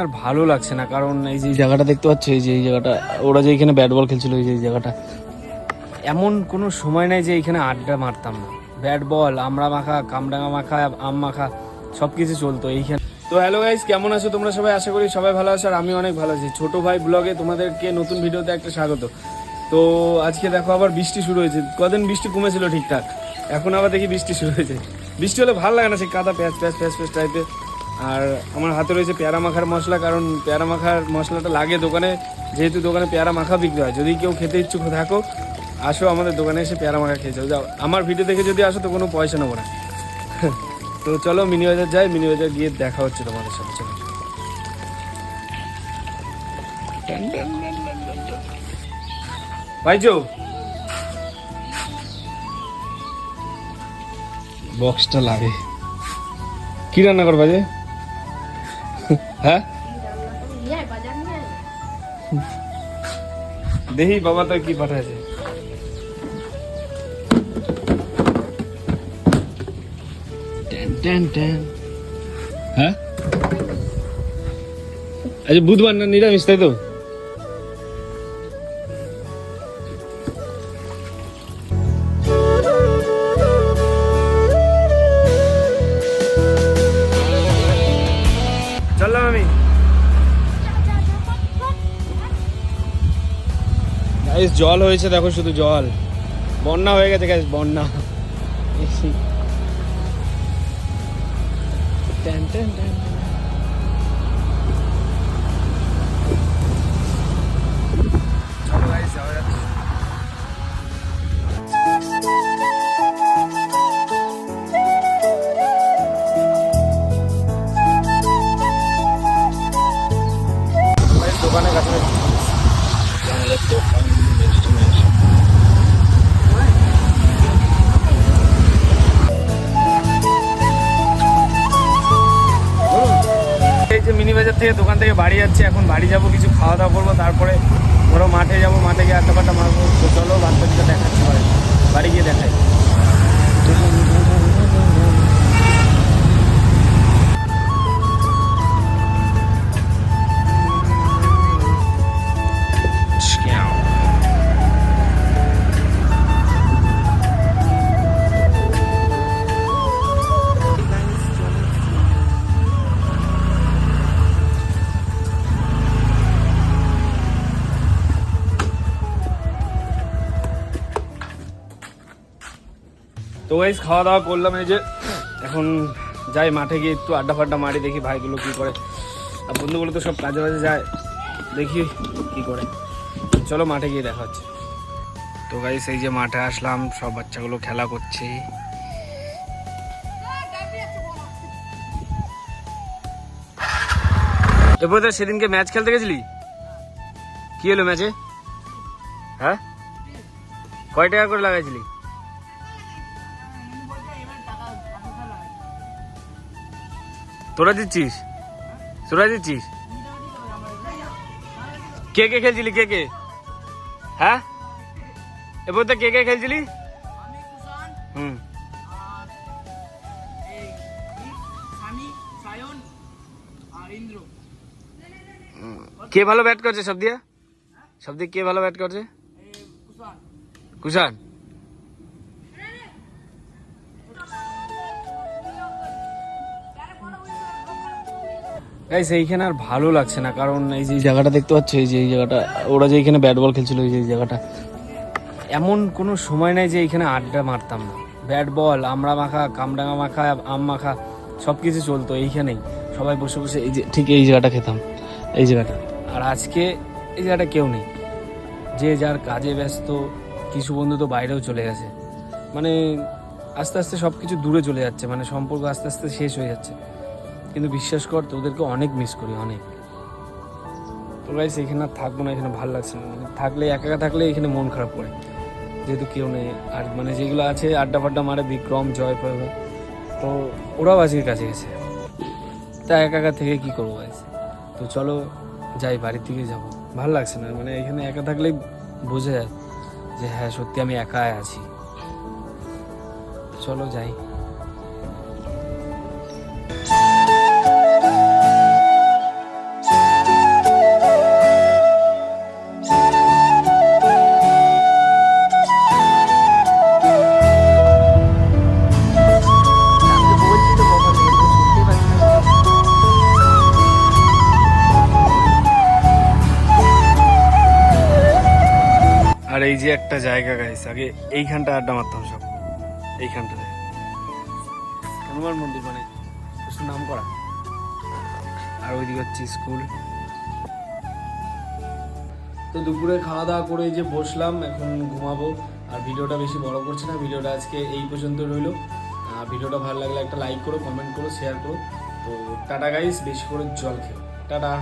আর ভালো লাগছে না, কারণ এই যে জায়গাটা দেখতে পাচ্ছ, এই যে এই জায়গাটা ওরা যে এখানে ব্যাট বল খেলছিল, এই যে এই জায়গাটা, এমন কোনো সময় নাই যে এখানে আড্ডা মারতাম না। ব্যাট বল, আমড়া মাখা, কামরাঙা মাখা, আম মাখা সব কিছু চলতো এইখানে। তো হ্যালো গাইস, কেমন আছো তোমরা সবাই? আশা করি সবাই ভালো আছো, আর আমি অনেক ভালো আছি। ছোট ভাই ব্লগে তোমাদেরকে নতুন ভিডিওতে একটা স্বাগত। তো আজকে দেখো আবার বৃষ্টি শুরু হয়েছে। কদিন বৃষ্টি কমেছিল ঠিকঠাক, এখন আবার দেখি বৃষ্টি শুরু হয়েছে। বৃষ্টি হলে ভালো লাগে না, সেই কাদা প্যাচ প্যাচ প্যাচ প্যাচ টাইপের। আর আমার হাতে রয়েছে পেয়ারা মাখার মশলা, কারণ পেয়ারা মাখার মশলাটা লাগে দোকানে, যেহেতু দোকানে পেয়ারা মাখা বিক্রি হয়। যদি কেউ খেতে ইচ্ছুক থাকো, আসো আমাদের দোকানে এসে পেয়ারা মাখা খেয়ে যাও। আমার ভিডিও দেখে যদি আসো তো কোনো পয়সা নেবো না। তো চলো মিনি বাজার যাই, মিনি বাজার গিয়ে দেখা হচ্ছে তোমাদের সাথে। চলো ভাইজো, বক্সটা লাগে। কি রান্না করবা যে? হ্যাঁ দেখি বাবা তো কি পাঠাচ্ছে। হ্যাঁ আচ্ছা, বুধবার না নিরামিষ, তাই তো? চললাম আমি। গাইস জল হয়েছে, দেখো শুধু জল, বন্যা হয়ে গেছে গাইস, বন্যা। দোকানের কাছে এই যে মিনি বাজার থেকে, দোকান থেকে বাড়ি যাচ্ছে। এখন বাড়ি যাবো, কিছু খাওয়া দাওয়া করবো, তারপরে ধরো মাঠে যাবো, মাঠে গিয়ে আড্ডা ফাড্ডা মারবো। তো চলো বাচ্চাদিকে দেখাচ্ছি, বাড়ি গিয়ে দেখাই। তো গাইস খাওয়া দাওয়া করলাম, এই যে এখন যাই মাঠে গিয়ে একটু আড্ডা ফাড্ডা মারি, দেখি ভাইগুলো কী করে। আর বন্ধুগুলো তো সব কাজে বাজে যায়, দেখি কি করে। চলো মাঠে গিয়ে দেখা হচ্ছে। তো গাইস এই যে মাঠে আসলাম, সব বাচ্চাগুলো খেলা করছে। এরপর তো সেদিনকে ম্যাচ খেলতে গেছিলি, কি হলো ম্যাচে? হ্যাঁ কয় টাকা করে লাগাইছিলি? তোরা দিচ্ছিস? তোরা দিচ্ছিস? কে কে খেলছিলি, কে কে? হ্যাঁ এরপর তো কে কে খেলছিলি? হুম, কে ভালো ব্যাট করছে সব দিয়ে? সব দিয়ে কে ভালো ব্যাট করছে? কুষাণ। গাইস এইখানে আর ভালো লাগছে না, কারণ এই যে জায়গাটা দেখতে পাচ্ছ, এই যে এই জায়গাটা ওরা যে এখানে ব্যাট বল খেলছিল, এই যে এই জায়গাটা, এমন কোনো সময় নাই যে এখানে আড্ডা মারতাম না। ব্যাট বল, আমড়া মাখা, কামরাঙা মাখা, আম মাখা সব কিছু চলতো এইখানেই। সবাই বসে বসে এই যে ঠিক এই জায়গাটা খেতাম, এই জায়গাটা। আর আজকে এই জায়গাটা কেউ নেই, যে যার কাজে ব্যস্ত। কিছু বন্ধু তো বাইরেও চলে গেছে, মানে আস্তে আস্তে সব কিছু দূরে চলে যাচ্ছে, মানে সম্পর্ক আস্তে আস্তে শেষ হয়ে যাচ্ছে। কিন্তু বিশ্বাস কর, তোদেরকে অনেক মিস করি, অনেক। তো গাইস এখানে আর থাকবো না, এখানে ভালো লাগছে না। মানে থাকলে একা একা থাকলে এখানে মন খারাপ করে, যেহেতু কেউ নেই। আর মানে যেগুলো আছে আড্ডা ফাড্ডা মারে, বিক্রম, জয়, তো ওরাও আজকে কাছে গেছে, তা একা একা থেকে কী করবো গাইস। তো চলো যাই, বাড়ির দিকে যাবো। ভালো লাগছে না, মানে এখানে একা থাকলেই বোঝা যায় যে হ্যাঁ সত্যি আমি একাই আছি। চলো যাই। যে একটা জায়গা গাইস, আগে এইখানটা আড্ডা মারতাম সব, এইখানটাতে হনুমান মন্দির মানে প্রচুর নাম করা। আর ওইদিকে হচ্ছে স্কুল। তো দুপুরে খাওয়া দাওয়া করে যে বসলাম, এখন ঘুমাবো। আর ভিডিওটা বেশি বড় করছে না, ভিডিওটা আজকে এই পর্যন্ত রইলো। ভিডিওটা ভালো লাগলে একটা লাইক করো, কমেন্ট করো, শেয়ার করো। তো টাটা গাইস, বেশি করে জল খেও, টাটা।